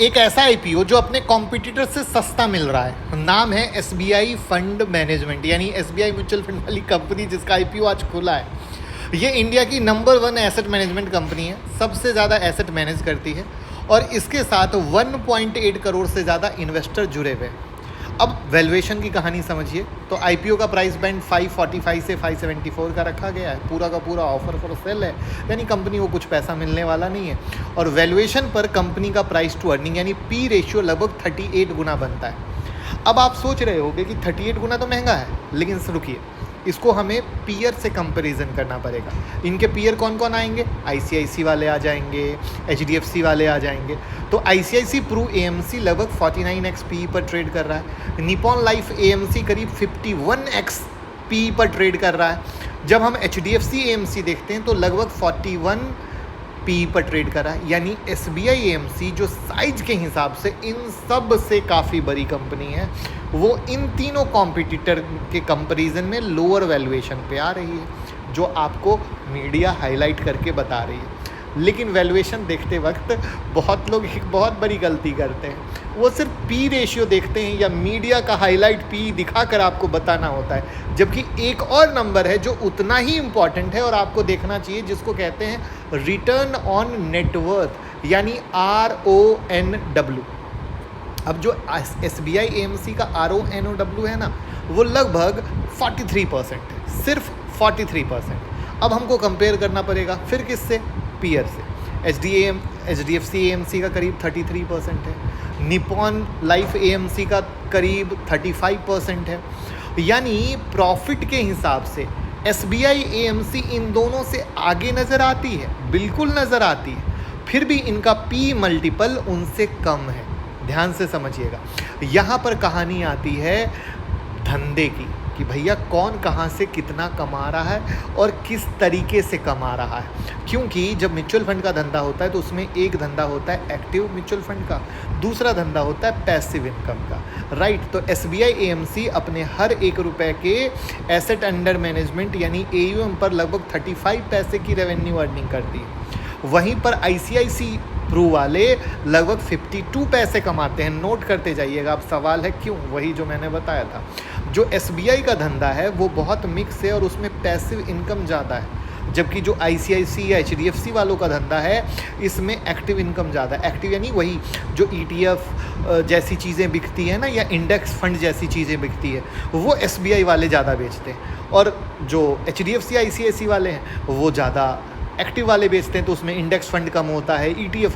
एक ऐसा आईपीओ जो अपने कॉम्पिटिटर से सस्ता मिल रहा है, नाम है एसबीआई फंड मैनेजमेंट, यानी एसबीआई म्यूचुअल फंड वाली कंपनी जिसका आईपीओ आज खुला है। ये इंडिया की नंबर 1 एसेट मैनेजमेंट कंपनी है, सबसे ज़्यादा एसेट मैनेज करती है और इसके साथ 1.8 करोड़ से ज़्यादा इन्वेस्टर जुड़े हुए हैं। अब वैल्यूएशन की कहानी समझिए तो आईपीओ का प्राइस बैंड 545 से 574 का रखा गया है। पूरा का पूरा ऑफर फॉर सेल है, यानी कंपनी को कुछ पैसा मिलने वाला नहीं है। और वैल्यूएशन पर कंपनी का प्राइस टू अर्निंग यानी पी रेशियो लगभग 38 गुना बनता है। अब आप सोच रहे होंगे कि 38 गुना तो महंगा है, लेकिन रुकिए, इसको हमें पीयर से कंपैरिजन करना पड़ेगा। इनके पीयर कौन कौन आएंगे? आईसीआईसी वाले आ जाएंगे, एचडीएफसी वाले आ जाएंगे। तो आईसीआईसी प्रू एएमसी लगभग 49x पी पर ट्रेड कर रहा है। निपॉन लाइफ एएमसी करीब 51x पी पर ट्रेड कर रहा है। जब हम एचडीएफसी एएमसी देखते हैं तो लगभग 41 पी पर ट्रेड कर रहा है। यानी एसबीआई एएमसी जो साइज के हिसाब से इन सब से काफ़ी बड़ी कंपनी है, वो इन तीनों कॉम्पिटिटर के कंपैरिजन में लोअर वैल्यूएशन पे आ रही है, जो आपको मीडिया हाईलाइट करके बता रही है। लेकिन वैल्यूएशन देखते वक्त बहुत लोग एक बहुत बड़ी गलती करते हैं, वो सिर्फ पी रेशियो देखते हैं या मीडिया का हाईलाइट पी दिखाकर आपको बताना होता है, जबकि एक और नंबर है जो उतना ही इम्पॉर्टेंट है और आपको देखना चाहिए, जिसको कहते हैं रिटर्न ऑन नेटवर्थ, यानी RONW। अब जो एसबीआई एएमसी का RONW है ना, वो लगभग 43% है, सिर्फ 43%। अब हमको कंपेयर करना पड़ेगा फिर किससे? पीयर से। एचडीएफसी एएमसी का करीब 33% है, निपॉन लाइफ एएमसी का करीब 35% है। यानी प्रॉफिट के हिसाब से एसबीआई एएमसी इन दोनों से आगे नज़र आती है, बिल्कुल नज़र आती है, फिर भी इनका पी मल्टीपल उनसे कम है। ध्यान से समझिएगा, यहाँ पर कहानी आती है धंधे की, कि भैया कौन कहाँ से कितना कमा रहा है और किस तरीके से कमा रहा है। क्योंकि जब म्यूचुअल फंड का धंधा होता है तो उसमें एक धंधा होता है एक्टिव म्यूचुअल फंड का, दूसरा धंधा होता है पैसिव इनकम का, राइट। तो एसबीआई एएमसी अपने हर 1 रुपए के एसेट अंडर मैनेजमेंट यानी AUM पर लगभग 35 पैसे की रेवेन्यू अर्निंग करती है। वहीं पर आईसीआईसी प्रू वाले लगभग 52 पैसे कमाते हैं। नोट करते जाइएगा। अब सवाल है क्यों? वही जो मैंने बताया था, जो एसबीआई का धंधा है वो बहुत मिक्स है और उसमें पैसिव इनकम ज़्यादा है, जबकि जो आईसीआईसी या एचडीएफसी वालों का धंधा है इसमें एक्टिव इनकम ज़्यादा है। एक्टिव यानी वही जो ETF जैसी चीज़ें बिकती है ना, या इंडेक्स फंड जैसी चीज़ें बिकती है, वो एसबीआई वाले ज़्यादा बेचते हैं, और जो एचडीएफसी आईसीआईसी वाले हैं वो ज़्यादा एक्टिव वाले बेचते हैं, तो उसमें इंडेक्स फंड कम होता है, ETF